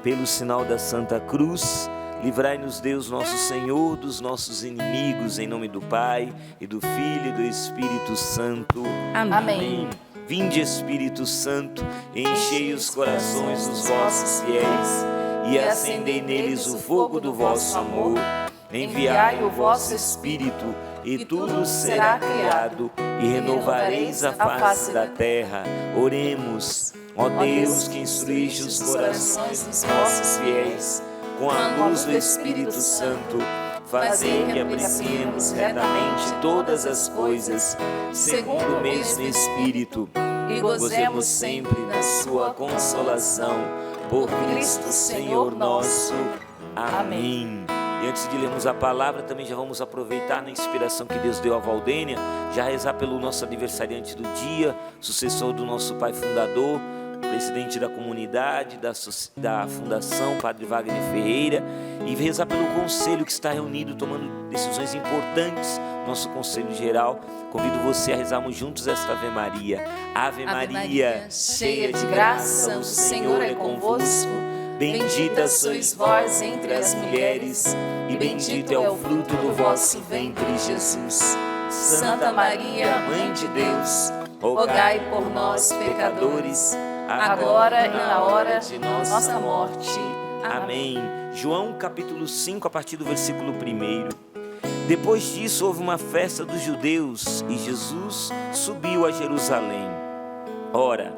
pelo sinal da Santa Cruz, livrai-nos Deus nosso Senhor dos nossos inimigos, em nome do Pai, e do Filho e do Espírito Santo. Amém. Vinde, Espírito Santo, enchei os corações dos vossos fiéis e acendei neles o fogo do vosso amor. Enviai o vosso Espírito, e tudo será criado, e renovareis a face da terra. Oremos. Ó Deus, que instruíste os corações dos vossos fiéis com a luz do Espírito Santo, fazei que apreciemos retamente todas as coisas, segundo o mesmo Espírito, e gozemos sempre da sua consolação. Por Cristo Senhor nosso. Amém. E antes de lermos a palavra, também já vamos aproveitar na inspiração que Deus deu a Valdênia, já rezar pelo nosso aniversariante do dia, sucessor do nosso pai fundador, presidente da comunidade, da fundação, Padre Wagner Ferreira, e rezar pelo conselho que está reunido, tomando decisões importantes, nosso conselho geral. Convido você a rezarmos juntos esta Ave Maria. Ave Maria, cheia de graça, o Senhor é convosco. Bendita sois vós entre as mulheres, e bendito é o fruto do vosso ventre, Jesus. Santa Maria, Mãe de Deus, rogai por nós, pecadores, agora e na hora de nossa morte. Amém. João capítulo 5, a partir do versículo 1. Depois disso houve uma festa dos judeus e Jesus subiu a Jerusalém. Ora,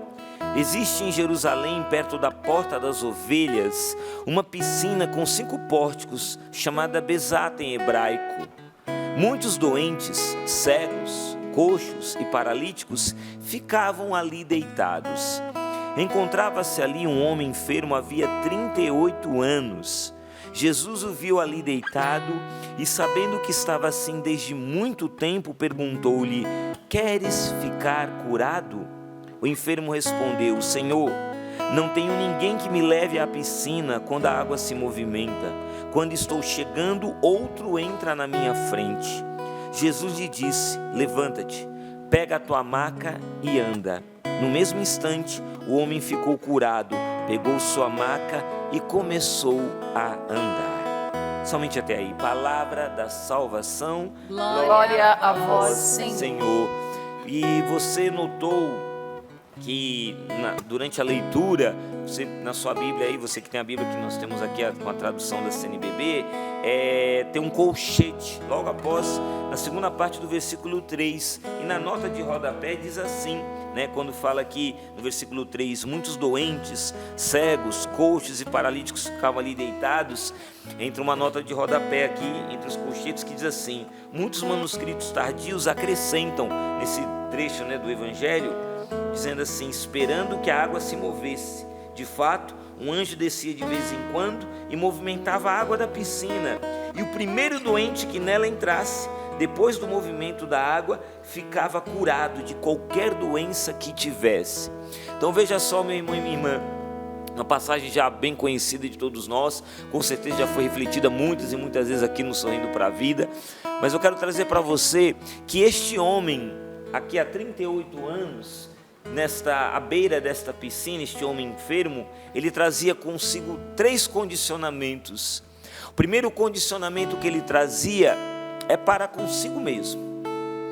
existe em Jerusalém, perto da Porta das Ovelhas, uma piscina com 5 pórticos, chamada Bezata em hebraico. Muitos doentes, cegos, coxos e paralíticos ficavam ali deitados. Encontrava-se ali um homem enfermo havia 38 anos. Jesus o viu ali deitado e, sabendo que estava assim desde muito tempo, perguntou-lhe: queres ficar curado? O enfermo respondeu: Senhor, não tenho ninguém que me leve à piscina quando a água se movimenta. Quando estou chegando, outro entra na minha frente. Jesus lhe disse: levanta-te, pega a tua maca e anda. No mesmo instante, o homem ficou curado, pegou sua maca e começou a andar. Somente até aí. Palavra da salvação. Glória a vós, Senhor. E você notou que durante a leitura, você, na sua Bíblia aí, você que tem a Bíblia que nós temos aqui com a tradução da CNBB, tem um colchete, logo após, na segunda parte do versículo 3, e na nota de rodapé diz assim, quando fala aqui no versículo 3, muitos doentes, cegos, coxos e paralíticos ficavam ali deitados, entra uma nota de rodapé aqui, entre os colchetes, que diz assim: muitos manuscritos tardios acrescentam nesse trecho do Evangelho, dizendo assim: esperando que a água se movesse. De fato, um anjo descia de vez em quando e movimentava a água da piscina, e o primeiro doente que nela entrasse, depois do movimento da água, ficava curado de qualquer doença que tivesse. Então veja só, meu irmão e minha irmã, uma passagem já bem conhecida de todos nós, com certeza já foi refletida muitas e muitas vezes aqui no Sorrindo para a Vida, mas eu quero trazer para você que este homem, aqui há 38 anos, à beira desta piscina, este homem enfermo, ele trazia consigo 3 condicionamentos. O primeiro condicionamento que ele trazia é para consigo mesmo.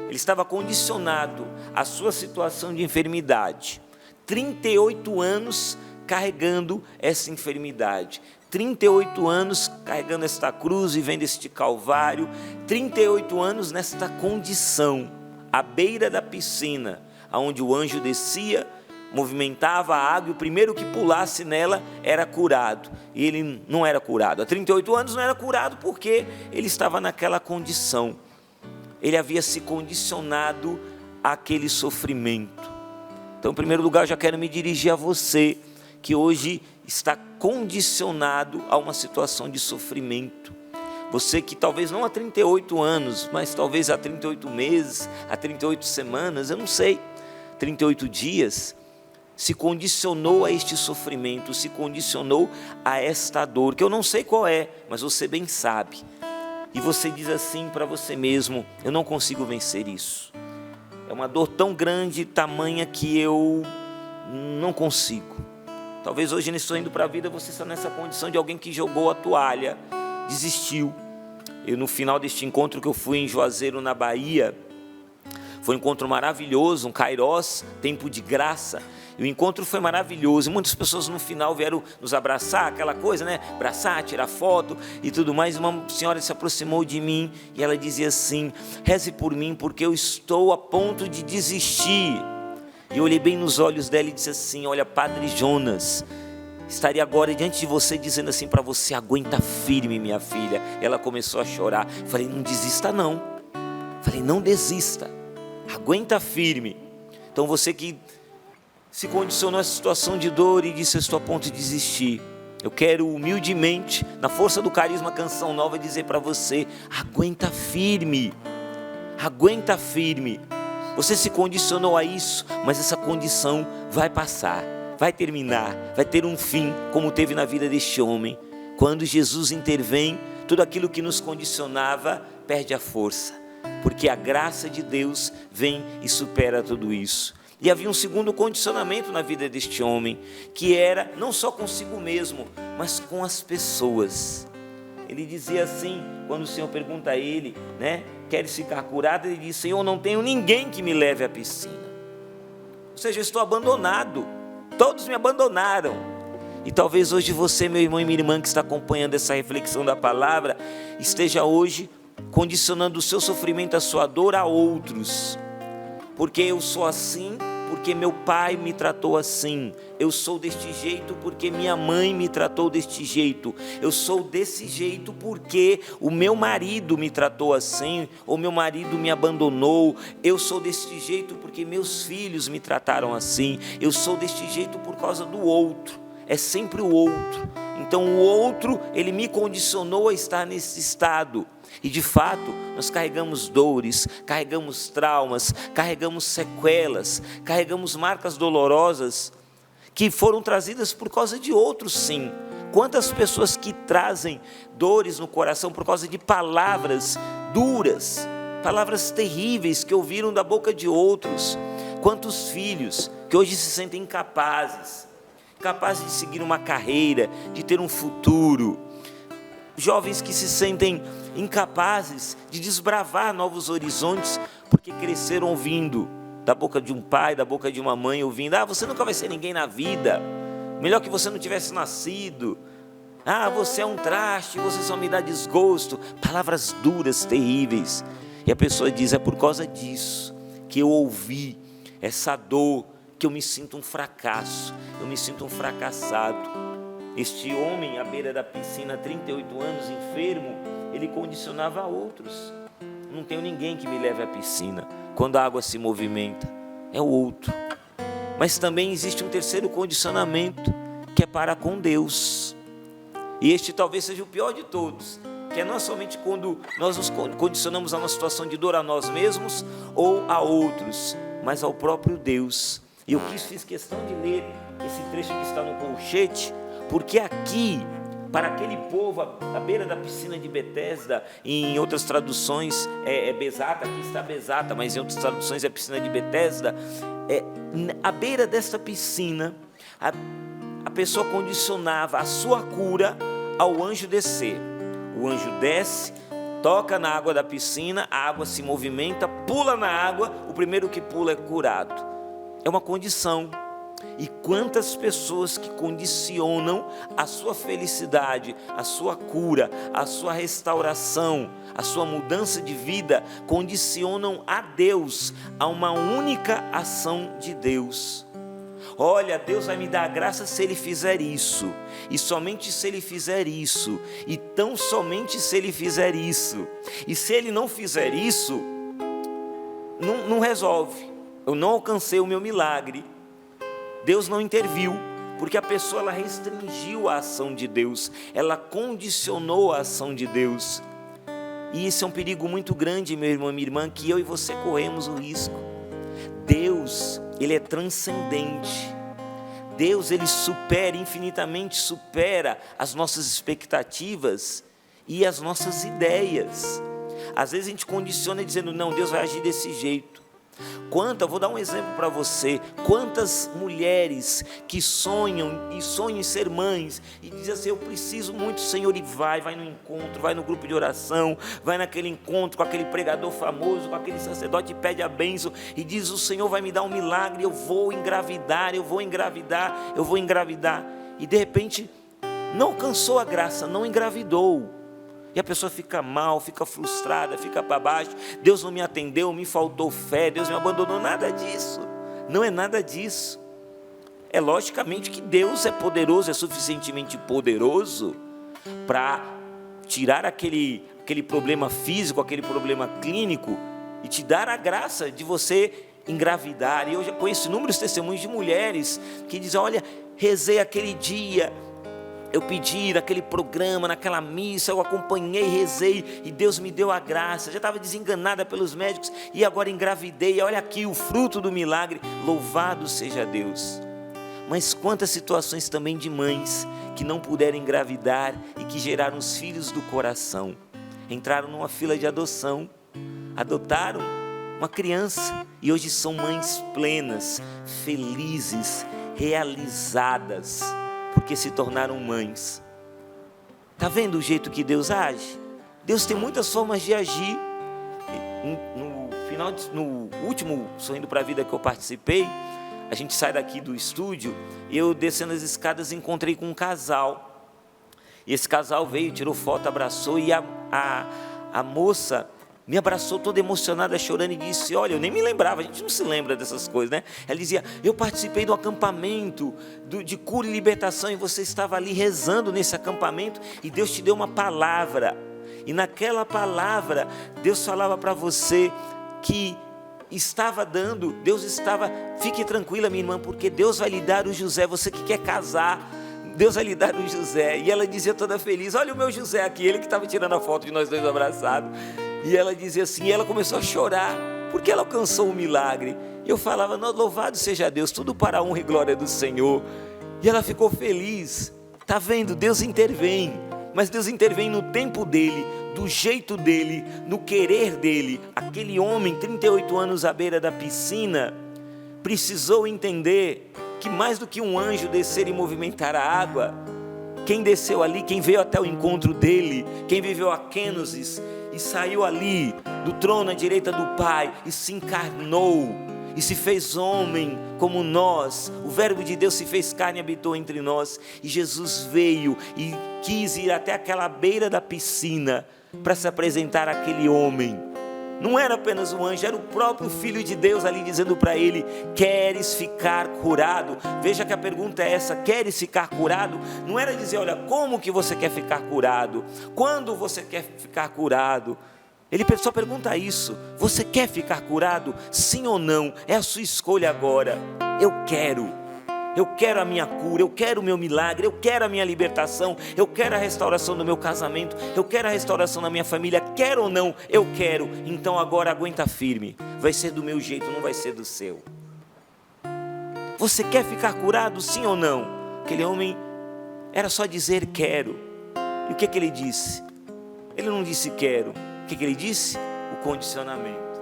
Ele estava condicionado à sua situação de enfermidade. 38 anos carregando essa enfermidade. 38 anos carregando esta cruz, vivendo este calvário. 38 anos nesta condição, à beira da piscina, onde o anjo descia, movimentava a água, e o primeiro que pulasse nela era curado. E ele não era curado. Há 38 anos não era curado porque ele estava naquela condição. Ele havia se condicionado àquele sofrimento. Então, em primeiro lugar, eu já quero me dirigir a você, que hoje está condicionado a uma situação de sofrimento. Você que talvez não há 38 anos, mas talvez há 38 meses, há 38 semanas, eu não sei, 38 dias, se condicionou a este sofrimento, se condicionou a esta dor, que eu não sei qual é, mas você bem sabe. E você diz assim para você mesmo: eu não consigo vencer isso. É uma dor tão grande, tamanha, que eu não consigo. Talvez hoje, nesse indo para a vida, você está nessa condição de alguém que jogou a toalha, desistiu. Eu, no final deste encontro que eu fui em Juazeiro, na Bahia, foi um encontro maravilhoso, um Kairos, tempo de graça. E o encontro foi maravilhoso. E muitas pessoas no final vieram nos abraçar, aquela coisa, né? Abraçar, tirar foto e tudo mais. Uma senhora se aproximou de mim e ela dizia assim: reze por mim, porque eu estou a ponto de desistir. E eu olhei bem nos olhos dela e disse assim: olha, Padre Jonas, estaria agora diante de você dizendo assim para você: aguenta firme, minha filha. Ela começou a chorar. Falei: não desista não. Falei: não desista, aguenta firme. Então você que se condicionou a essa situação de dor e disse: eu estou a ponto de desistir, eu quero humildemente, na força do carisma Canção Nova, dizer para você: aguenta firme, aguenta firme. Você se condicionou a isso, mas essa condição vai passar, vai terminar, vai ter um fim, como teve na vida deste homem. Quando Jesus intervém, tudo aquilo que nos condicionava perde a força, porque a graça de Deus vem e supera tudo isso. E havia um segundo condicionamento na vida deste homem, que era não só consigo mesmo, mas com as pessoas. Ele dizia assim, quando o Senhor pergunta a ele, né, queres ficar curado? Ele diz: Senhor, não tenho ninguém que me leve à piscina. Ou seja, eu estou abandonado, todos me abandonaram. E talvez hoje você, meu irmão e minha irmã, que está acompanhando essa reflexão da palavra, esteja hoje condicionando o seu sofrimento, a sua dor a outros. Porque eu sou assim, porque meu pai me tratou assim. Eu sou deste jeito porque minha mãe me tratou deste jeito. Eu sou desse jeito porque o meu marido me tratou assim, ou meu marido me abandonou. Eu sou deste jeito porque meus filhos me trataram assim. Eu sou deste jeito por causa do outro. É sempre o outro. Então o outro, ele me condicionou a estar nesse estado. E de fato, nós carregamos dores, carregamos traumas, carregamos sequelas, carregamos marcas dolorosas que foram trazidas por causa de outros, sim. Quantas pessoas que trazem dores no coração por causa de palavras duras, palavras terríveis que ouviram da boca de outros. Quantos filhos que hoje se sentem incapazes de seguir uma carreira, de ter um futuro. Jovens que se sentem incapazes de desbravar novos horizontes, porque cresceram ouvindo da boca de um pai, da boca de uma mãe, ouvindo: você nunca vai ser ninguém na vida, melhor que você não tivesse nascido, você é um traste, você só me dá desgosto. Palavras duras, terríveis. E a pessoa diz: é por causa disso que eu ouvi essa dor, que eu me sinto um fracasso, eu me sinto um fracassado. Este homem à beira da piscina, 38 anos, enfermo, ele condicionava a outros: não tenho ninguém que me leve à piscina. Quando a água se movimenta, é o outro. Mas também existe um terceiro condicionamento, que é para com Deus. E este talvez seja o pior de todos, que é não somente quando nós nos condicionamos a uma situação de dor a nós mesmos ou a outros, mas ao próprio Deus. E eu fiz questão de ler esse trecho que está no colchete, porque aqui, para aquele povo à beira da piscina de Betesda, em outras traduções é Bezata, aqui está Bezata, mas em outras traduções é piscina de Betesda, à beira desta piscina, a pessoa condicionava a sua cura ao anjo descer. O anjo desce, toca na água da piscina, a água se movimenta, pula na água, o primeiro que pula é curado. É uma condição. E quantas pessoas que condicionam a sua felicidade, a sua cura, a sua restauração, a sua mudança de vida, condicionam a Deus, a uma única ação de Deus. Olha, Deus vai me dar graça se Ele fizer isso, e somente se Ele fizer isso, e tão somente se Ele fizer isso. E se Ele não fizer isso, não resolve. Eu não alcancei o meu milagre. Deus não interviu, porque a pessoa ela restringiu a ação de Deus, ela condicionou a ação de Deus. E esse é um perigo muito grande, meu irmão e minha irmã, que eu e você corremos o risco. Deus, Ele é transcendente. Deus, Ele infinitamente supera as nossas expectativas e as nossas ideias. Às vezes a gente condiciona dizendo: não, Deus vai agir desse jeito. Eu vou dar um exemplo para você, quantas mulheres que sonham em ser mães e dizem assim, eu preciso muito, Senhor, e vai no encontro, vai no grupo de oração, vai naquele encontro com aquele pregador famoso, com aquele sacerdote, e pede a bênção e diz, o Senhor vai me dar um milagre, eu vou engravidar, e de repente não alcançou a graça, não engravidou. E a pessoa fica mal, fica frustrada, fica para baixo. Deus não me atendeu, me faltou fé, Deus me abandonou. Nada disso, não é nada disso. É logicamente que Deus é poderoso, é suficientemente poderoso para tirar aquele problema físico, aquele problema clínico e te dar a graça de você engravidar. E eu já conheço inúmeros testemunhos de mulheres que dizem, olha, rezei aquele dia, eu pedi naquele programa, naquela missa, eu acompanhei, rezei e Deus me deu a graça. Já estava desenganada pelos médicos e agora engravidei. Olha aqui o fruto do milagre. Louvado seja Deus. Mas quantas situações também de mães que não puderam engravidar e que geraram os filhos do coração. Entraram numa fila de adoção, adotaram uma criança e hoje são mães plenas, felizes, realizadas, porque se tornaram mães. Está vendo o jeito que Deus age? Deus tem muitas formas de agir. No último Sorrindo para a Vida que eu participei, a gente sai daqui do estúdio, e eu descendo as escadas encontrei com um casal. E esse casal veio, tirou foto, abraçou, e a moça me abraçou toda emocionada, chorando, e disse, olha, eu nem me lembrava, a gente não se lembra dessas coisas, né? Ela dizia, eu participei do acampamento de cura e libertação, e você estava ali rezando nesse acampamento, e Deus te deu uma palavra, e naquela palavra, Deus falava para você que estava dando, fique tranquila, minha irmã, porque Deus vai lhe dar o José, você que quer casar, Deus vai lhe dar o José. E ela dizia toda feliz, olha o meu José aqui, ele que estava tirando a foto de nós dois abraçados. E ela dizia assim, e ela começou a chorar, porque ela alcançou um milagre. E eu falava, louvado seja Deus, tudo para a honra e glória do Senhor. E ela ficou feliz. Está vendo? Deus intervém, mas Deus intervém no tempo dele, do jeito dele, no querer dele. Aquele homem, 38 anos à beira da piscina, precisou entender que mais do que um anjo descer e movimentar a água, quem desceu ali, quem veio até o encontro dele, quem viveu a Kênosis e saiu ali do trono à direita do Pai e se encarnou e se fez homem como nós. O verbo de Deus se fez carne e habitou entre nós, e Jesus veio e quis ir até aquela beira da piscina para se apresentar àquele homem. Não era apenas um anjo, era o próprio Filho de Deus ali dizendo para ele, queres ficar curado? Veja que a pergunta é essa, queres ficar curado? Não era dizer, olha, como que você quer ficar curado? Quando você quer ficar curado? Ele só pergunta isso, você quer ficar curado? Sim ou não? É a sua escolha agora. Eu quero a minha cura, eu quero o meu milagre, eu quero a minha libertação, eu quero a restauração do meu casamento, eu quero a restauração da minha família, quero ou não? Eu quero. Então agora aguenta firme, vai ser do meu jeito, não vai ser do seu. Você quer ficar curado, sim ou não? Aquele homem era só dizer quero. E o que ele disse? Ele não disse quero. O que ele disse? O condicionamento.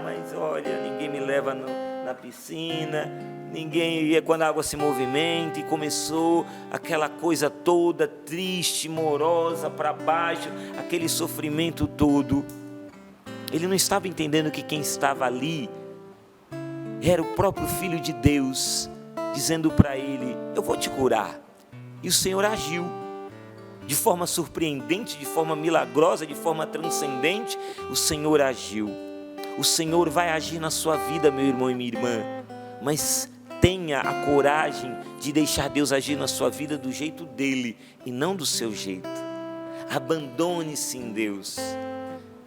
Mas olha, ninguém me leva na piscina, ninguém ia quando a água se movimenta, e começou aquela coisa toda triste, morosa, para baixo, aquele sofrimento todo. Ele não estava entendendo que quem estava ali era o próprio Filho de Deus, dizendo para ele, eu vou te curar. E o Senhor agiu de forma surpreendente, de forma milagrosa, de forma transcendente. O Senhor agiu. O Senhor vai agir na sua vida, meu irmão e minha irmã, mas tenha a coragem de deixar Deus agir na sua vida do jeito dele e não do seu jeito. Abandone-se em Deus.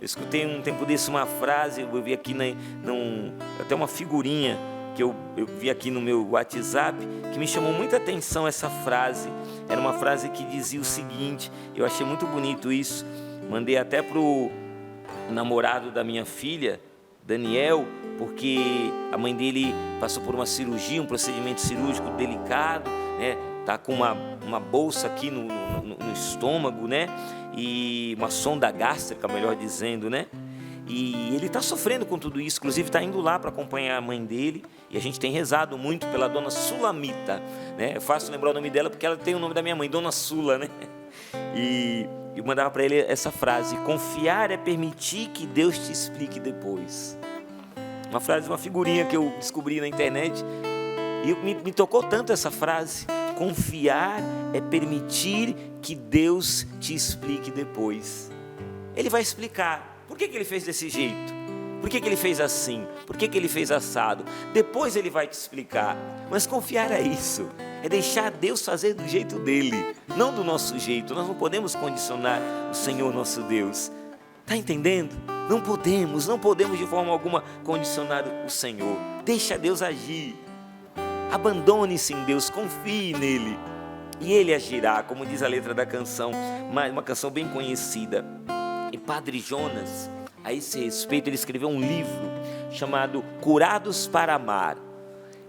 Eu escutei um tempo desse uma frase, eu vi aqui até uma figurinha que eu vi aqui no meu WhatsApp, que me chamou muita atenção essa frase. Era uma frase que dizia o seguinte, eu achei muito bonito isso, mandei até para o namorado da minha filha, Daniel, porque a mãe dele passou por uma cirurgia, um procedimento cirúrgico delicado, né? Tá com uma bolsa aqui no estômago, né? E uma sonda gástrica, melhor dizendo, né? E ele está sofrendo com tudo isso, inclusive está indo lá para acompanhar a mãe dele. E a gente tem rezado muito pela dona Sulamita, né? É fácil lembrar o nome dela porque ela tem o nome da minha mãe, Dona Sula, né? E eu mandava para ele essa frase: confiar é permitir que Deus te explique depois. Uma frase, uma figurinha que eu descobri na internet. E me tocou tanto essa frase. Confiar é permitir que Deus te explique depois. Ele vai explicar. Por que ele fez desse jeito? Por que ele fez assim? Por que ele fez assado? Depois ele vai te explicar. Mas confiar é isso. É deixar Deus fazer do jeito dele, não do nosso jeito. Nós não podemos condicionar o Senhor nosso Deus. Está entendendo? Não podemos de forma alguma condicionar o Senhor. Deixa Deus agir. Abandone-se em Deus, confie nele. E ele agirá, como diz a letra da canção, uma canção bem conhecida. E Padre Jonas, a esse respeito, ele escreveu um livro chamado Curados para Amar.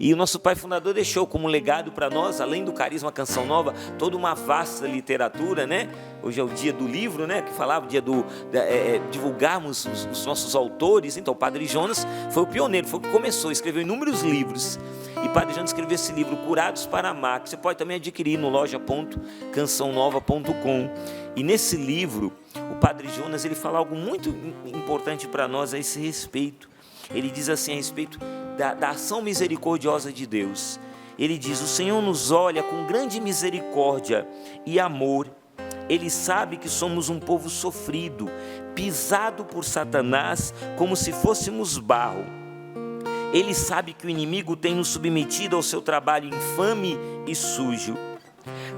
E o nosso pai fundador deixou como legado para nós, além do Carisma Canção Nova, toda uma vasta literatura, né? Hoje é o dia do livro, né? Que falava o dia divulgarmos os nossos autores. Então o Padre Jonas foi o pioneiro, foi o que começou, escreveu inúmeros livros. E Padre Jonas escreveu esse livro, Curados para Amar, que você pode também adquirir no loja.cançãonova.com. E nesse livro, o Padre Jonas, ele fala algo muito importante para nós a esse respeito. Ele diz assim a respeito da ação misericordiosa de Deus. Ele diz: o Senhor nos olha com grande misericórdia e amor. Ele sabe que somos um povo sofrido, pisado por Satanás como se fôssemos barro. Ele sabe que o inimigo tem nos submetido ao seu trabalho infame e sujo.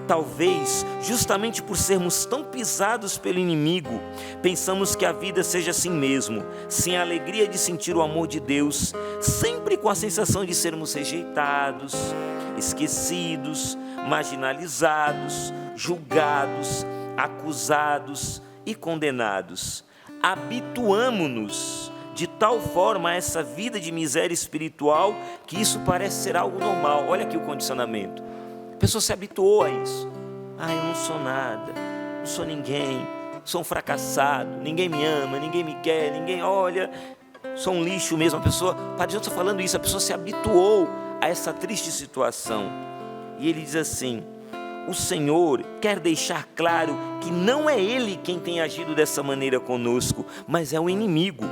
Talvez, justamente por sermos tão pisados pelo inimigo, pensamos que a vida seja assim mesmo, sem a alegria de sentir o amor de Deus, sempre com a sensação de sermos rejeitados, esquecidos, marginalizados, julgados, acusados e condenados. Habituamo-nos de tal forma a essa vida de miséria espiritual que isso parece ser algo normal. Olha aqui o condicionamento. A pessoa se habituou a isso. Eu não sou nada, não sou ninguém, sou um fracassado, ninguém me ama, ninguém me quer, ninguém olha, sou um lixo mesmo. A pessoa, o Padre Jonas está falando isso, a pessoa se habituou a essa triste situação. E ele diz assim: o Senhor quer deixar claro que não é Ele quem tem agido dessa maneira conosco, mas é o inimigo.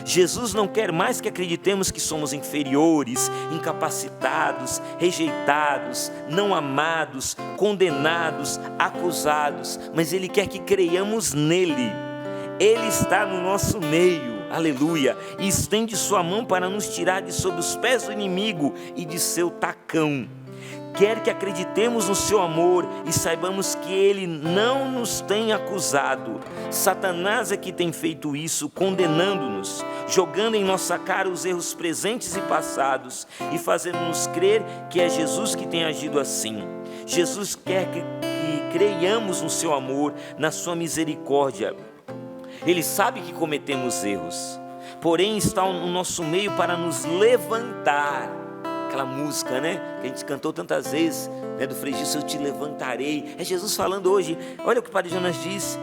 Jesus não quer mais que acreditemos que somos inferiores, incapacitados, rejeitados, não amados, condenados, acusados, mas Ele quer que creiamos nele. Ele está no nosso meio, aleluia, e estende sua mão para nos tirar de sob os pés do inimigo e de seu tacão. Quer que acreditemos no seu amor e saibamos que Ele não nos tem acusado. Satanás é que tem feito isso, condenando-nos, jogando em nossa cara os erros presentes e passados e fazendo-nos crer que é Jesus que tem agido assim. Jesus quer que creiamos no seu amor, na sua misericórdia. Ele sabe que cometemos erros, porém está no nosso meio para nos levantar. Aquela música, né, que a gente cantou tantas vezes, né, do Frei Gilson, eu te levantarei. É Jesus falando hoje. Olha o que o Padre Jonas diz.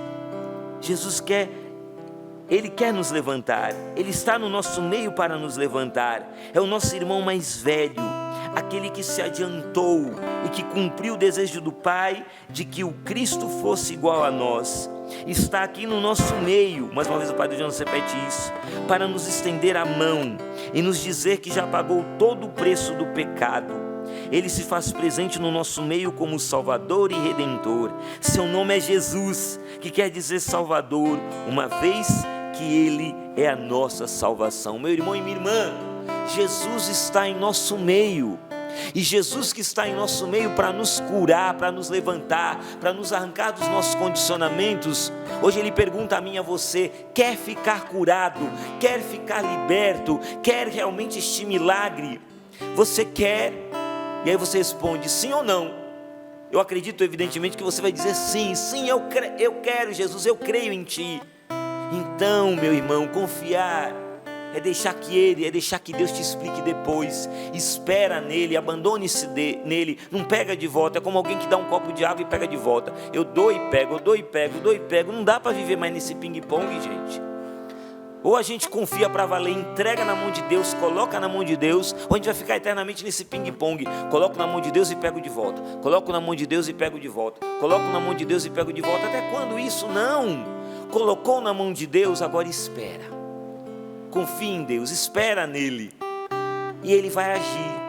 Jesus Ele quer nos levantar. Ele está no nosso meio para nos levantar. É o nosso irmão mais velho, aquele que se adiantou e que cumpriu o desejo do Pai de que o Cristo fosse igual a nós. Está aqui no nosso meio, mais uma vez o Padre Jonas repete isso, para nos estender a mão e nos dizer que já pagou todo o preço do pecado. Ele se faz presente no nosso meio como Salvador e Redentor. Seu nome é Jesus, que quer dizer Salvador, uma vez que Ele é a nossa salvação. Meu irmão e minha irmã, Jesus está em nosso meio. E Jesus que está em nosso meio para nos curar, para nos levantar, para nos arrancar dos nossos condicionamentos. Hoje Ele pergunta a mim e a você: quer ficar curado? Quer ficar liberto? Quer realmente este milagre? Você quer? E aí você responde sim ou não. Eu acredito evidentemente que você vai dizer sim, eu quero Jesus, eu creio em Ti. Então, meu irmão, confiar é deixar que Deus te explique depois. Espera nele, abandone-se nele, não pega de volta. É como alguém que dá um copo de água e pega de volta. Eu dou e pego, eu dou e pego, eu dou e pego. Não dá para viver mais nesse ping-pong, gente. Ou a gente confia para valer, entrega na mão de Deus, coloca na mão de Deus, ou a gente vai ficar eternamente nesse ping-pong. Coloco na mão de Deus e pego de volta. Coloco na mão de Deus e pego de volta. Coloco na mão de Deus e pego de volta. Até quando isso? Não. Colocou na mão de Deus, agora espera. Confia em Deus, espera nele. E Ele vai agir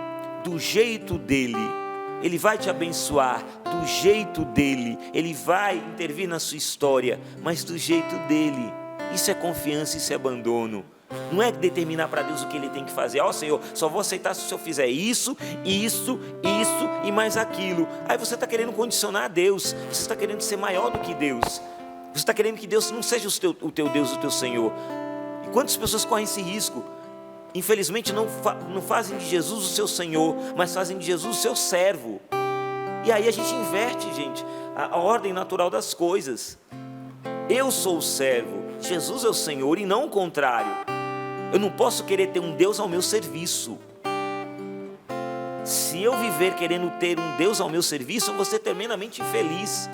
do jeito dele. Ele vai te abençoar do jeito dele. Ele vai intervir na sua história, mas do jeito dele. Isso é confiança, isso é abandono. Não é determinar para Deus o que Ele tem que fazer. Ó Senhor, só vou aceitar se o Senhor fizer isso e mais aquilo. Aí você está querendo condicionar a Deus. Você está querendo ser maior do que Deus. Você está querendo que Deus não seja o teu Deus, o teu Senhor. E quantas pessoas correm esse risco? Infelizmente não fazem de Jesus o seu Senhor, mas fazem de Jesus o seu servo. E aí a gente inverte, gente, a ordem natural das coisas. Eu sou o servo, Jesus é o Senhor e não o contrário. Eu não posso querer ter um Deus ao meu serviço. Se eu viver querendo ter um Deus ao meu serviço, eu vou ser tremendamente infeliz.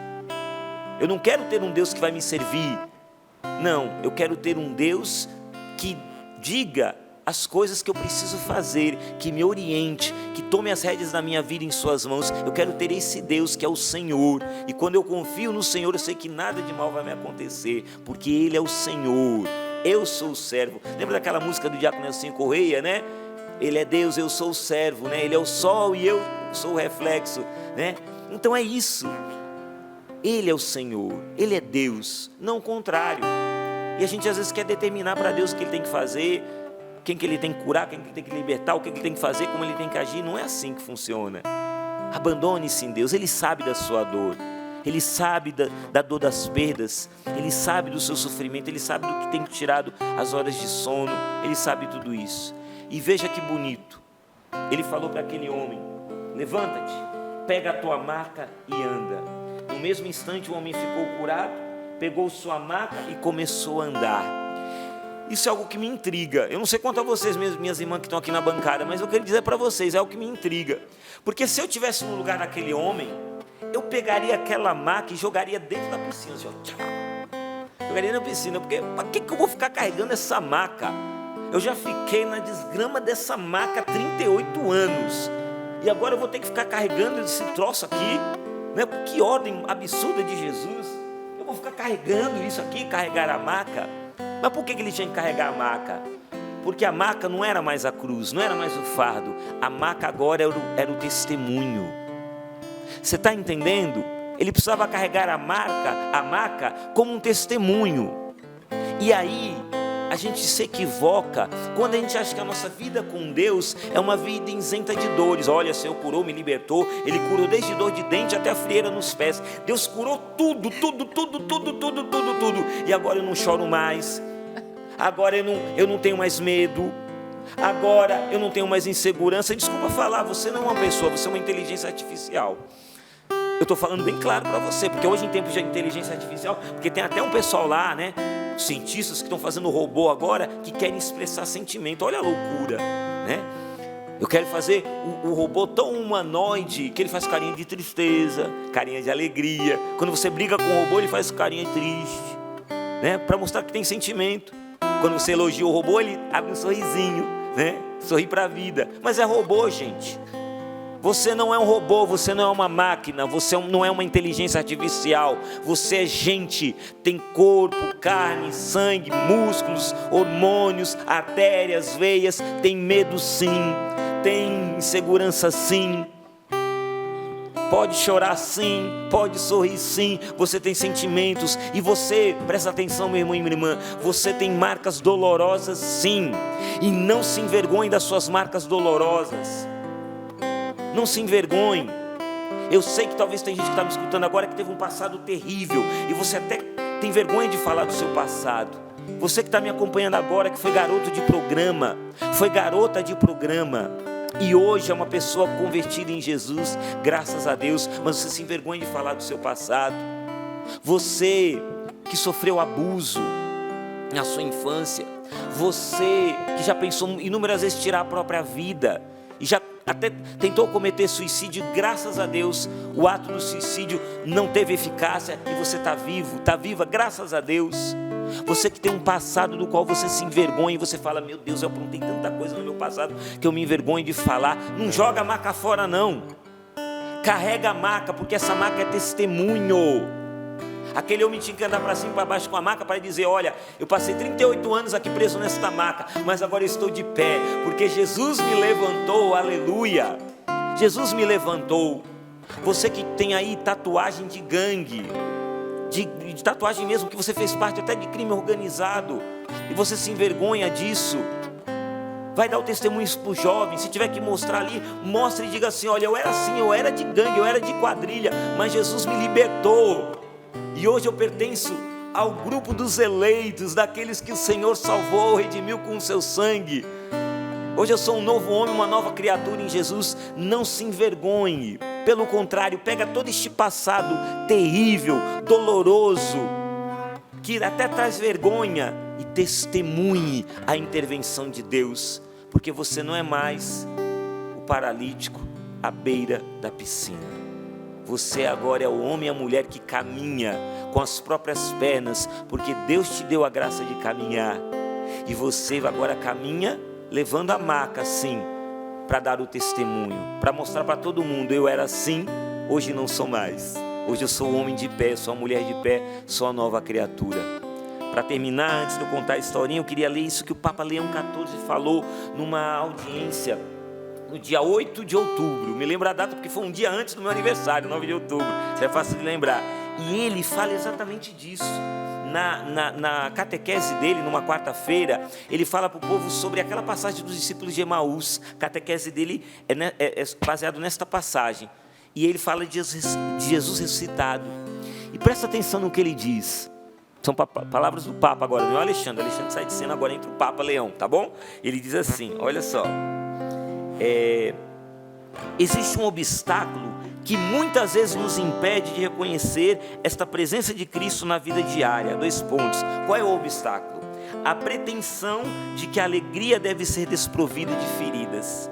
Eu não quero ter um Deus que vai me servir. Não, eu quero ter um Deus que diga as coisas que eu preciso fazer, que me oriente, que tome as rédeas da minha vida em suas mãos. Eu quero ter esse Deus que é o Senhor, e quando eu confio no Senhor, eu sei que nada de mal vai me acontecer, porque Ele é o Senhor, eu sou o servo. Lembra daquela música do Diácono Nelson Correia, né? Ele é Deus, eu sou o servo, né? Ele é o sol e eu sou o reflexo, né? Então é isso, Ele é o Senhor, Ele é Deus, não o contrário. E a gente às vezes quer determinar para Deus o que Ele tem que fazer, quem que Ele tem que curar, quem que Ele tem que libertar, o que Ele tem que fazer, como Ele tem que agir. Não é assim que funciona. Abandone-se em Deus. Ele sabe da sua dor, Ele sabe da dor das perdas, Ele sabe do seu sofrimento, Ele sabe do que tem tirado as horas de sono, Ele sabe tudo isso. E veja que bonito, Ele falou para aquele homem: levanta-te, pega a tua maca e anda. No mesmo instante o homem ficou curado, pegou sua maca e começou a andar. Isso é algo que me intriga. Eu não sei quanto a vocês, minhas irmãs que estão aqui na bancada, mas eu quero dizer para vocês, é algo que me intriga. Porque se eu estivesse no lugar daquele homem, eu pegaria aquela maca e jogaria dentro da piscina, assim, ó, jogaria na piscina, porque para que eu vou ficar carregando essa maca? Eu já fiquei na desgrama dessa maca há 38 anos, e agora eu vou ter que ficar carregando esse troço aqui, né? Que ordem absurda de Jesus. Eu vou ficar carregando isso aqui, carregar a maca. Mas por que ele tinha que carregar a maca? Porque a maca não era mais a cruz, não era mais o fardo. A maca agora era o testemunho. Você está entendendo? Ele precisava carregar a maca como um testemunho. E aí a gente se equivoca quando a gente acha que a nossa vida com Deus é uma vida isenta de dores. Olha, o Senhor curou, me libertou. Ele curou desde dor de dente até a frieira nos pés. Deus curou tudo. E agora eu não choro mais. Agora eu não tenho mais medo. Agora eu não tenho mais insegurança. Desculpa falar, você não é uma pessoa, você é uma inteligência artificial. Eu estou falando bem claro para você, porque hoje em tempos de inteligência artificial, porque tem até um pessoal lá, né, cientistas que estão fazendo robô agora, que querem expressar sentimento. Olha a loucura, né? Eu quero fazer o robô tão humanoide, que ele faz carinha de tristeza, carinha de alegria. Quando você briga com o robô, ele faz carinha triste, né, para mostrar que tem sentimento. Quando você elogia o robô, ele abre um sorrisinho, né, sorri para a vida. Mas é robô, gente. Você não é um robô, você não é uma máquina, você não é uma inteligência artificial. Você é gente, tem corpo, carne, sangue, músculos, hormônios, artérias, veias. Tem medo sim, tem insegurança sim. Pode chorar sim, pode sorrir sim. Você tem sentimentos. E você, presta atenção, meu irmão e minha irmã, você tem marcas dolorosas sim. E não se envergonhe das suas marcas dolorosas. Não se envergonhe. Eu sei que talvez tem gente que está me escutando agora que teve um passado terrível, e você até tem vergonha de falar do seu passado. Você que está me acompanhando agora, que foi garoto de programa, foi garota de programa, e hoje é uma pessoa convertida em Jesus, graças a Deus, mas você se envergonha de falar do seu passado. Você que sofreu abuso na sua infância, você que já pensou inúmeras vezes tirar a própria vida, e já até tentou cometer suicídio, graças a Deus, o ato do suicídio não teve eficácia, e você está vivo, está viva, graças a Deus. Você que tem um passado do qual você se envergonha e você fala: meu Deus, eu aprontei tanta coisa no meu passado que eu me envergonho de falar. Não joga a maca fora não. Carrega a maca, porque essa maca é testemunho. Aquele homem tinha que andar para cima e para baixo com a maca para dizer: olha, eu passei 38 anos aqui preso nesta maca, mas agora eu estou de pé, porque Jesus me levantou, aleluia. Jesus me levantou. Você que tem aí tatuagem de gangue, de tatuagem mesmo, que você fez parte até de crime organizado, e você se envergonha disso, vai dar o testemunho para os jovens. Se tiver que mostrar ali, mostre e diga assim: olha, eu era assim, eu era de gangue, eu era de quadrilha, mas Jesus me libertou, e hoje eu pertenço ao grupo dos eleitos, daqueles que o Senhor salvou, redimiu com o seu sangue. Hoje eu sou um novo homem, uma nova criatura em Jesus. Não se envergonhe, pelo contrário, pega todo este passado terrível, doloroso, que até traz vergonha, e testemunhe a intervenção de Deus, porque você não é mais o paralítico à beira da piscina. Você agora é o homem e a mulher que caminha com as próprias pernas, porque Deus te deu a graça de caminhar, e você agora caminha levando a maca, sim, para dar o testemunho, para mostrar para todo mundo: eu era assim, hoje não sou mais. Hoje eu sou um homem de pé, sou uma mulher de pé, sou uma nova criatura. Para terminar, antes de eu contar a historinha, eu queria ler isso que o Papa Leão XIV falou numa audiência no dia 8 de outubro. Me lembro a data porque foi um dia antes do meu aniversário, 9 de outubro. Isso é fácil de lembrar. E ele fala exatamente disso. Na catequese dele, numa quarta-feira, ele fala para o povo sobre aquela passagem dos discípulos de Emaús. A catequese dele é baseado nesta passagem. E ele fala de Jesus ressuscitado. E presta atenção no que ele diz. São palavras do Papa agora, não é o Alexandre. Alexandre sai de cena agora entre o Papa Leão, tá bom? Ele diz assim, olha só. Existe um obstáculo que muitas vezes nos impede de reconhecer esta presença de Cristo na vida diária. 2 pontos. Qual é o obstáculo? A pretensão de que a alegria deve ser desprovida de feridas.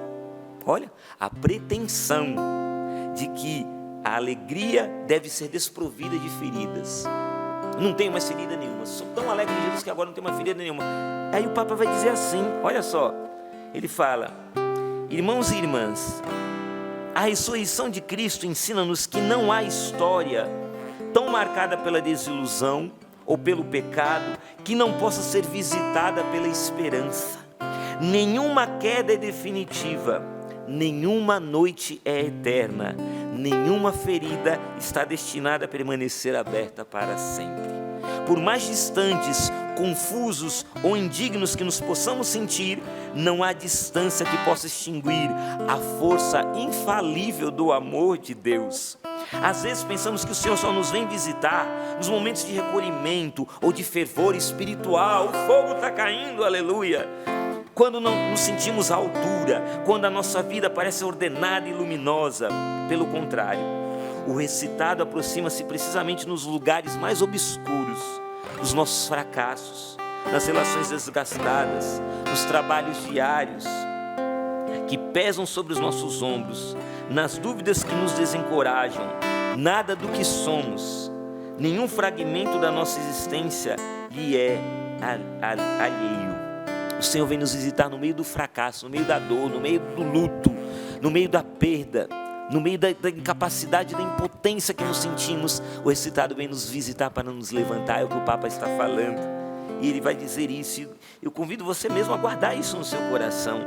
Olha, a pretensão de que a alegria deve ser desprovida de feridas. Não tenho mais ferida nenhuma, sou tão alegre em Jesus que agora não tenho mais ferida nenhuma. Aí o Papa vai dizer assim, olha só, ele fala: irmãos e irmãs, a ressurreição de Cristo ensina-nos que não há história tão marcada pela desilusão ou pelo pecado que não possa ser visitada pela esperança. Nenhuma queda é definitiva, nenhuma noite é eterna, nenhuma ferida está destinada a permanecer aberta para sempre. Por mais distantes, confusos ou indignos que nos possamos sentir, não há distância que possa extinguir a força infalível do amor de Deus. Às vezes pensamos que o Senhor só nos vem visitar nos momentos de recolhimento ou de fervor espiritual. O fogo está caindo, aleluia. Quando não nos sentimos à altura, quando a nossa vida parece ordenada e luminosa. Pelo contrário, o ressuscitado aproxima-se precisamente nos lugares mais obscuros, nos nossos fracassos, nas relações desgastadas, nos trabalhos diários que pesam sobre os nossos ombros, nas dúvidas que nos desencorajam. Nada do que somos, nenhum fragmento da nossa existência lhe é alheio. O Senhor vem nos visitar no meio do fracasso, no meio da dor, no meio do luto, no meio da perda, no meio da incapacidade, da impotência que nos sentimos. O ressuscitado vem nos visitar para nos levantar, é o que o Papa está falando. E ele vai dizer isso, eu convido você mesmo a guardar isso no seu coração.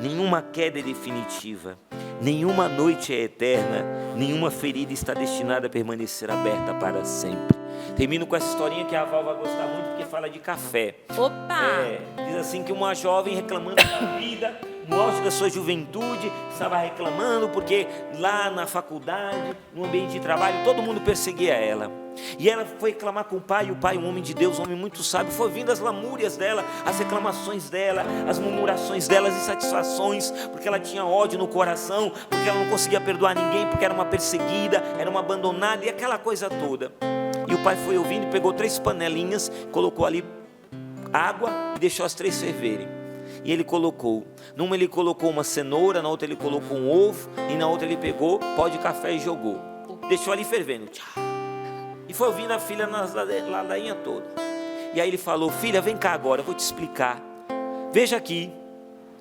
Nenhuma queda é definitiva, nenhuma noite é eterna, nenhuma ferida está destinada a permanecer aberta para sempre. Termino com essa historinha que a Val vai gostar muito, porque fala de café. Opa! Diz assim que uma jovem reclamando da vida, no auge da sua juventude, estava reclamando porque lá na faculdade, no ambiente de trabalho, todo mundo perseguia ela. E ela foi reclamar com o pai, e o pai, um homem de Deus, um homem muito sábio, foi vindo as lamúrias dela, as reclamações dela, as murmurações dela, as insatisfações, porque ela tinha ódio no coração, porque ela não conseguia perdoar ninguém, porque era uma perseguida, era uma abandonada, e aquela coisa toda. E o pai foi ouvindo e pegou 3 panelinhas, colocou ali água e deixou as 3 ferverem. E ele colocou, numa ele colocou uma cenoura, na outra ele colocou um ovo, e na outra ele pegou pó de café e jogou. Deixou ali fervendo. E foi ouvindo a filha na ladainha toda. E aí ele falou: filha, vem cá agora, eu vou te explicar. Veja aqui,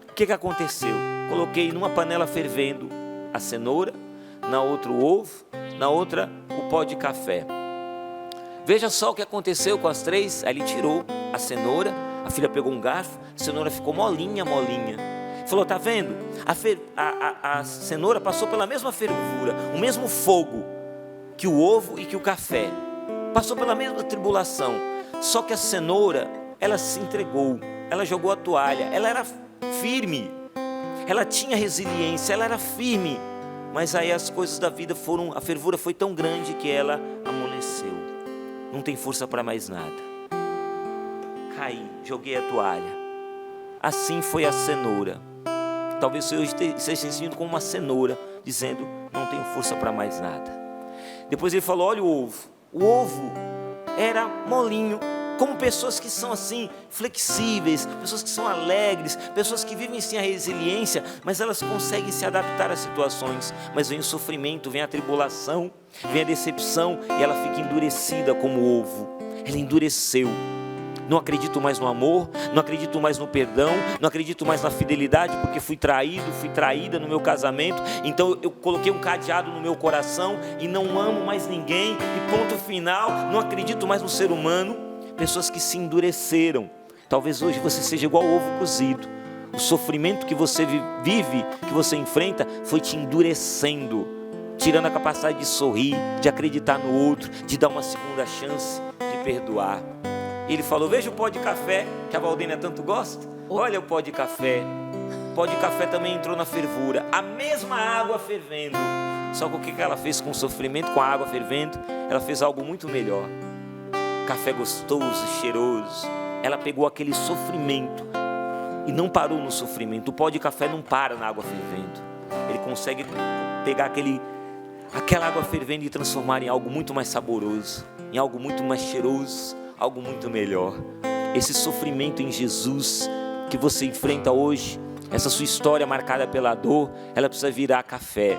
o que aconteceu? Coloquei numa panela fervendo a cenoura, na outra o ovo, na outra o pó de café. Veja só o que aconteceu com as 3. Aí ele tirou a cenoura, a filha pegou um garfo, a cenoura ficou molinha. Falou: tá vendo? A cenoura passou pela mesma fervura, o mesmo fogo que o ovo e que o café. Passou pela mesma tribulação. Só que a cenoura, ela se entregou, ela jogou a toalha, ela era firme, ela tinha resiliência, ela era firme. Mas aí as coisas da vida a fervura foi tão grande que ela amoleceu. Não tem força para mais nada. Caí, joguei a toalha. Assim foi a cenoura. Talvez você hoje esteja se sentindo como uma cenoura, dizendo: não tenho força para mais nada. Depois ele falou: olha o ovo. O ovo era molinho, como pessoas que são assim, flexíveis, pessoas que são alegres, pessoas que vivem sem a resiliência, mas elas conseguem se adaptar às situações. Mas vem o sofrimento, vem a tribulação, vem a decepção, e ela fica endurecida como o ovo. Ela endureceu. Não acredito mais no amor, não acredito mais no perdão, não acredito mais na fidelidade, porque fui traído, fui traída no meu casamento. Então eu coloquei um cadeado no meu coração e não amo mais ninguém, e ponto final. Não acredito mais no ser humano. Pessoas que se endureceram. Talvez hoje você seja igual ao ovo cozido. O sofrimento que você vive, que você enfrenta, foi te endurecendo, tirando a capacidade de sorrir, de acreditar no outro, de dar uma segunda chance, de perdoar. Ele falou: veja o pó de café, que a Valdênia tanto gosta. Olha o pó de café. O pó de café também entrou na fervura. A mesma água fervendo. Só que o que ela fez com o sofrimento, com a água fervendo? Ela fez algo muito melhor. Café gostoso, cheiroso. Ela pegou aquele sofrimento e não parou no sofrimento. O pó de café não para na água fervendo. Ele consegue pegar aquela água fervendo e transformar em algo muito mais saboroso, em algo muito mais cheiroso, algo muito melhor. Esse sofrimento em Jesus que você enfrenta hoje, essa sua história marcada pela dor, ela precisa virar café,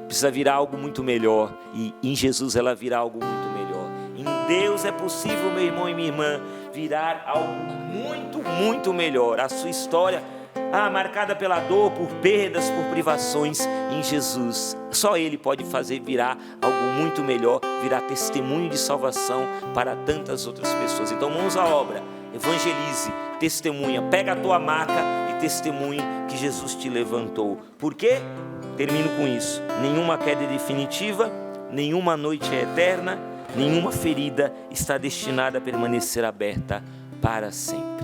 precisa virar algo muito melhor, e em Jesus ela virá algo muito melhor. Em Deus é possível, meu irmão e minha irmã, virar algo muito, muito melhor. A sua história marcada pela dor, por perdas, por privações, em Jesus, só Ele pode fazer virar algo muito melhor, virar testemunho de salvação para tantas outras pessoas. Então mãos à obra, evangelize, testemunha, pega a tua maca e testemunhe que Jesus te levantou. Por quê? Termino com isso: nenhuma queda é definitiva, nenhuma noite é eterna, nenhuma ferida está destinada a permanecer aberta para sempre.